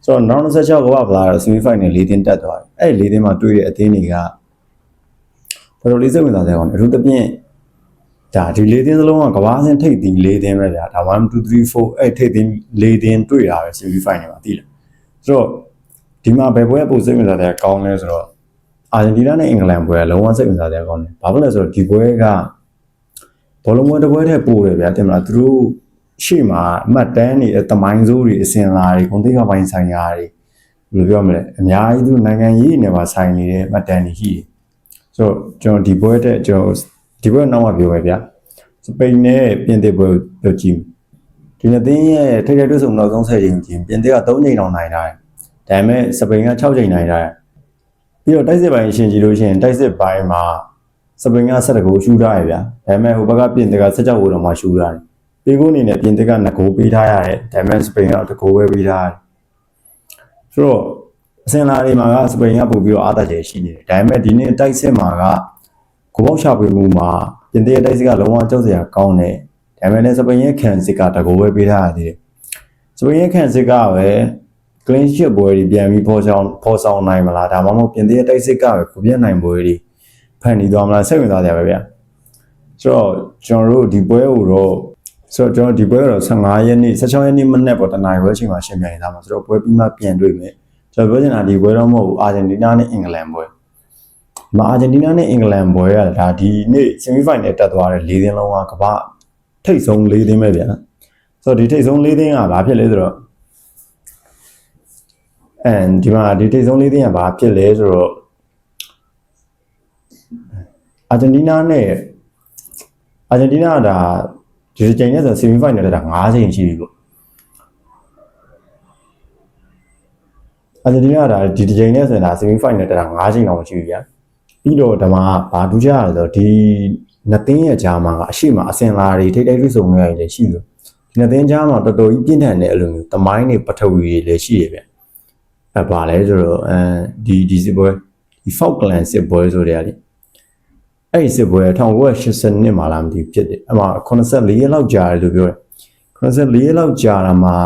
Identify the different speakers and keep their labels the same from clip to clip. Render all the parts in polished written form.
Speaker 1: ဆိုတော့နောက်26ကဘာလာတော့ semi final 4တင်းတက်သွားတယ်အဲ့4တင်းမှာတွေ့တဲ့အသင်းတွေကတော်တော်လေးစိတ်ဝင်စားစရာကောင်းတယ်အထူးသဖြင့်ဒါဒီ4တင်းစလုံးကကဘာအဆင့်ထိပ်သီး4တင်းပဲဗျာဒါ1 2 3 4အဲ့ထိပ်သီး4တင်းတွေ့တာပဲ semi final မှာသိလားဆိုတော့ဒီမှာဘယ်ပွဲပိုစိတ်ဝင်စားစရာကောင်းလဲဆိုတော့အာဂျင်တီးနားနဲ့အင်္ဂလန်ပွဲကလုံးဝစိတ်ဝင်စားစရာကောင်းတယ်ဘာဖြစ်လဲဆိုတော့ဒီပွဲကဘောလုံးပွဲတစ်ပွဲတည်းပို့တယ်ဗျာတင်မလားသူတို့ရှေ့မှာအမှတ်တမ်းတွေတမိုင်းစိုးတွေအစင်လာတွေဂုဏ်သိက္ခာပိုင်းဆိုင်ရာတွေဘယ်လိုပြောမလဲအများကြီးသူနိုင်ငံရေးနေမှာဆိုင်နေတဲ့အမှတ်တမ်းတွေရှိတယ်ဆိုတော့ကျွန်တော်ဒီပွဲတဲ့ကျွန်တော်ဒီပွဲနောက်မှပြောမယ်ဗျာစပိန်နဲ့ပြင်သစ်ပွဲပြောကြည့်ဒီနှစ်သင်းရဲ့ထိပ်တွေ့ဆုံနောက်ဆုံး10ချိန်ပြင်သစ်က3ချိန်တောင်နိုင်ထားတယ်ဒါပေမဲ့စပိန်က6ချိန်နိုင်ထားတယ်ပြီးတော့တိုက်စစ်ပိုင်းရှင်ကြည့်လို့ရှိရင်တိုက်စစ်ပိုင်းမှာစပိန်က7ဂိုးရှူထားရဗျာဒါပေမဲ့ဟိုဘက်ကပြင်သစ်က16ဂိုးတော့မှရှူထားတယ်ပေးကိုအနေနဲ့ပြင်သစ်က2ဂိုးပေးထားရတယ်ဒါပေမဲ့စပိန်က1ဂိုးပဲပေးထားတယ်ဆိုတော့အစင်လာတွေမှာကစပိန်ကပို့ပြီးတော့အားသာချက်ရှိနေတယ်ဒါပေမဲ့ဒီနေ့တိုက်စစ်မှာကကိုပေါက်ချပေးမှုမှာပြင်သစ်ရဲ့တိုက်စစ်ကလုံးဝကြောက်စရာကောင်းတယ်ဒါပေမဲ့လည်းစပိန်ရဲ့ခံစစ်က1ဂိုးပဲပေးထားရသေးတယ်စပိန်ရဲ့ခံစစ်ကပဲ clean sheet ပွဲတွေပြန်ပြီးဖော်ဆောင်နိုင်မလားဒါမှမဟုတ်ပြင်သစ်ရဲ့တိုက်စစ်ကပဲကိုပြတ်နိုင်ပွဲတွေဖန်တီးသွားမလားစိတ်ဝင်စားကြပါဗျာဆိုတော့ကျွန်တော်တို့ဒီပွဲကိုတော့ဆိုတော့ကျွန်တော်ဒီပွဲကတော့15ရက်နေ့16ရက်နေ့မနေ့ပေါ့တနင်္လာပွဲအချိန်မှာရှင်းပြနေသားမှာဆိုတော့ပွဲပြီးမှပြန်တွေ့မယ်ကျွန်တော်ပြောချင်တာဒီပွဲတော့မဟုတ်ဘူးအာဂျင်တီးနားနဲ့အင်္ဂလန်ပွဲမှာအာဂျင်တီးနားနဲ့အင်္ဂလန်ပွဲကဒါဒီနေ့ semi final တက်သွားတဲ့၄သင်းလုံးကကမ္ဘာထိပ်ဆုံး၄သင်းပဲဗျာဆိုတော့ဒီထိပ်ဆုံး၄သင်းကဘာဖြစ်လဲဆိုတော့ဒီမှာဒီထိပ်ဆုံး၄သင်းကဘာဖြစ်လဲဆိုတော့အာဂျင်တီးနားဒါဒီချိန်နဲ့ဆို semi final တက်တာ9ချိန်ရှိပြီပေါ့အာဂျင်တီးနားဒါဒီချိန်နဲ့ဆိုရင်ဒါ semi final တက်တာ9ချိန်လောက်ရှိပြီဗျာပြီးတော့ဒီမှာဘာထူးခြားရလဲဆိုတော့ဒီနှစ်သင်းရဲ့ကြားမှာကအရှိမအစင်လာတွေထိတ်ထိတ်ဆုံနေရည်ရှိလို့ဒီနှစ်သင်းကြားမှာတော်တော်ကြီးပြင်းထန်တဲ့အလိုမျိုးတမိုင်းတွေပထဝီတွေလည်းရှိရဗျဘာလဲဆိုတော့ဒီစစ်ပွဲဒီ Falkland စစ်ပွဲဆိုတဲ့အရာအဲ့ဒီစစ်ပွဲ1980နှစ်မှာလာမသိဖြစ်တယ်အမှ84ရက်လောက်ကြာတယ်လို့ပြောတယ်84ရက်လောက်ကြာတာမှာ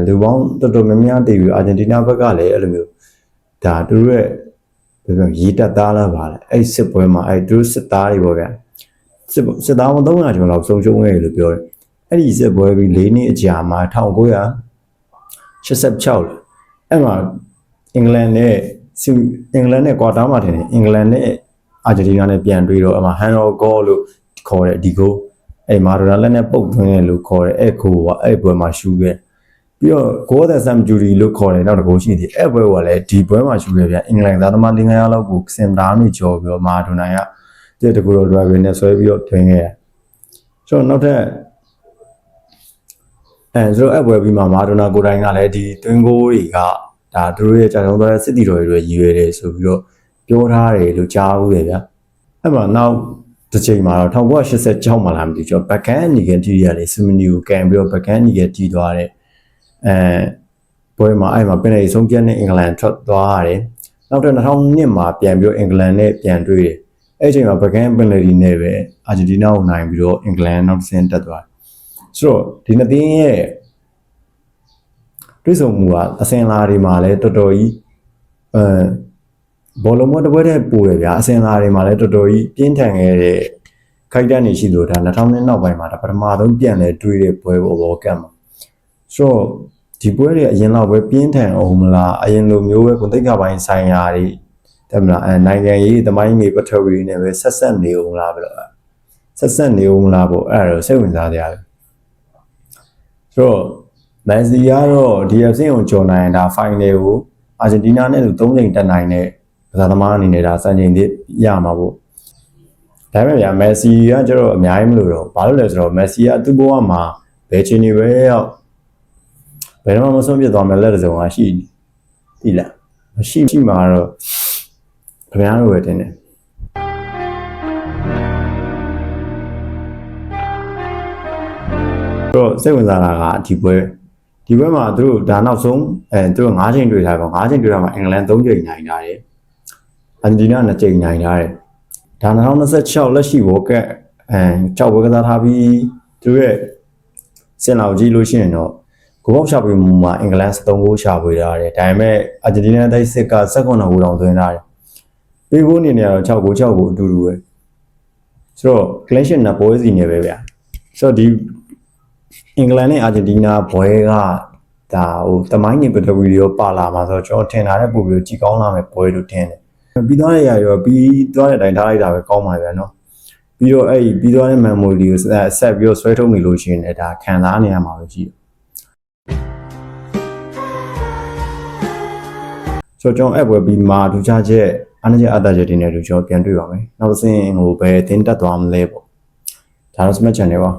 Speaker 1: လူပေါင်းတော်တော်များများတည်ပြီးအာဂျင်တီးနားဘက်ကလည်းအဲ့လိုမျိုးဒါသူတို့ရဲ့ဘယ်လိုရေတက်သားလားပါလဲအဲ့စစ်ပွဲမှာအဲ့သူတို့စစ်သားတွေပေါ့ဗျာစစ်သားပေါင်း300ကျော်လောက်ဆုံးရှုံးခဲ့တယ်လို့ပြောတယ်အဲ့ဒီစစ်ပွဲပြီး4နှစ်အကြာမှာ1986အဲ့မှာအင်္ဂလန်နဲ့ကွာတားမှာထင်တယ်အင်္ဂလန်နဲ့အာဂျင်တီးနားနဲ့ပြန်တွေ့တော့အမှဟန်ရောဂေါလို့ခေါ်တဲ့ဒီကိုအဲ့မာဒိုနာလက်နဲ့ပုတ်သွင်းတယ်လို့ခေါ်တဲ့အဲ့ကိုကအဲ့ပွဲမှာရှူခဲ့ပြီးတော့ဂိုးသက်ဆမ်ဂျူရီလို့ခေါ်တယ်နောက်တစ်ခုရှိသေးအဲ့ပွဲကလည်းဒီပွဲမှာရှူခဲ့ဗျအင်္ဂလန်သားသမား500လောက်ကိုစင်တားမိကျော်ပြီးတော့မာဒိုနာကတကူတော့ driver နဲ့ဆွဲပြီးတော့တွင်းခဲ့ဆိုတော့နောက်ထပ်ဆိုတော့အဲ့ပွဲပြီးမှမာဒိုနာကိုတိုင်ကလည်းဒီတွင်းကိုတွေကဒါသူတို့ရဲ့ကြာဆုံးသွားတဲ့စစ်တီတော်တွေရည်ရွယ်တယ်ဆိုပြီးတော့ပြောထားတယ်လို့ကြားဘူးလေဗျအဲ့မှာနောက်တစ်ချိန်မှာတော့1986မှာလာမသိကျော်ဘက်ကန်နီဂန်တီရလေစမနီကိုကန်ပြီးတော့ဘက်ကန်နီဂန်တီသွားတဲ့ပွဲမှာအဲ့မှာပင်လေဆုံးပြတ်နဲ့အင်္ဂလန်ထွက်သွားရတယ်နောက်တော့2002မှာပြန်ပြီးတော့အင်္ဂလန်နဲ့ပြန်တွေ့တယ်အဲ့ချိန်မှာဘက်ကန်ပင်လေဒီနဲ့ပဲအာဂျင်တီးနားကိုနိုင်ပြီးတော့အင်္ဂလန်နောက်တစ်ဆင့်တက်သွားတယ်ဆိုတော့ဒီနှစ်သင်းရဲ့တွေ့ဆုံမှုကအစင်လာတွေမှာလည်းတော်တော်ကြီးဘောလုံးမတစ်ပွဲတည်းပို့တယ်ဗျာအစင်လာတွေမှာလည်းတော်တော်ကြီးပြင်းထန်ခဲ့တဲ့ခိုက်တန်းနေရှိလို့ဒါ2000နောက်ပိုင်းမှာဒါပထမဆုံးပြန်လဲတွေးတဲ့ပွဲပေါ်ဘောကတ်မှာဆိုတော့ဒီပွဲတွေအရင်လောက်ပဲပြင်းထန်အောင်မလားအရင်လိုမျိုးပဲကိုသိက္ခာပိုင်းဆိုင်ရာတွေတဲ့မလားနိုင်ငံရေးသမိုင်းတွေပထဝီနဲ့ပဲဆက်နေအောင်လားဘယ်လိုဆက်နေအောင်လားပေါ့အဲ့ဒါတော့စိတ်ဝင်စားကြရတယ်ဆိုတော့မန်စီကတော့ဒီအဆင့်ကိုကျော်နိုင်တာဖိုင်နယ်ကိုအာဂျင်တီးနားနဲ့သူ3ချိန်တက်နိုင်တဲ့ကစားသမားအနေနဲ့ဒါစံချိန်သစ်ရမှာပေါ့ဒါပေမဲ့ဗျာမက်ဆီကကျတော့အများကြီးမလို့တော့ဘာလို့လဲဆိုတော့မက်ဆီကသူ့ဘဝမှာဘယ်ချိန်နေပဲရောက်ဘယ်တော့မှမဆုံးပြတ်သွားမယ်လက်တစုံကရှိပြီလားမရှိမှာတော့ခင်ဗျားတို့ပဲတင်တယ်တော့စိတ်ဝင်စားတာကဒီပွဲမှာသူတို့ဒါနောက်ဆုံးသူတို့5ချိန်တွေ့ထားပါ5ချိန်တွေ့တာမှာအင်္ဂလန်3ချိန်နိုင်ထားတယ်အာဂျင်တီးနား2ချိန်နိုင်ထားတယ်ဒါ2026လက်ရှိဘောကက်6ပွဲကစားထားပြီးသူရဲ့စင်လာကိုကြည့်လို့ရှိရင်တော့ ကိုပေါက်ရှာပွေမှုမှာအင်္ဂလန်3 ဂိုးရှာပွေထားတယ်ဒါပေမဲ့အာဂျင်တီးနားတိုက်စစ်က19 ဂိုးတောင်သွင်းထားတယ်ပေးဂိုးအနေနဲ့ကတော့6 ဂိုး6 ဂိုးအတူတူပဲဆိုတော့ clean sheet နဲ့ပွဲစီနေပဲဗျာဆိုတော့ဒီအင်္ဂလန်နဲ့အာဂျင်တီးနားဘွဲကဒါဟိုတမိုင်းနေပထဝီရောပါလာမှာဆိုတော့ကျွန်တော်ထင်တာတဲ့ပုံပြီးကြည်ကောင်းလာမယ်ပွဲလို့ထင်တယ်ပြီးသွားတဲ့ຢာရောပြီးသွားတဲ့အတိုင်းထားလိုက်တာပဲကောင်းပါဗျာနော်ပြီးတော့အဲ့ပြီးသွားတဲ့ memory ကိုဆက်ပြီးတော့ဆွဲထုတ်နေလို့ရှိရင်လည်းဒါခံစားနေရမှာပဲရှိတယ်ဆိုတော့ကျွန်တော်အဲ့ပွဲပြီးမှာဒူချချက်အားနည်းချက်အတားချက်တွေနဲ့တို့ကျွန်တော်ပြန်တွေ့ပါမယ်နောက်တစ်ဆင့်ဟိုဘယ်တင်းတက်သွားမလဲပေါ့ဒါတော့ Smart Channel ပါ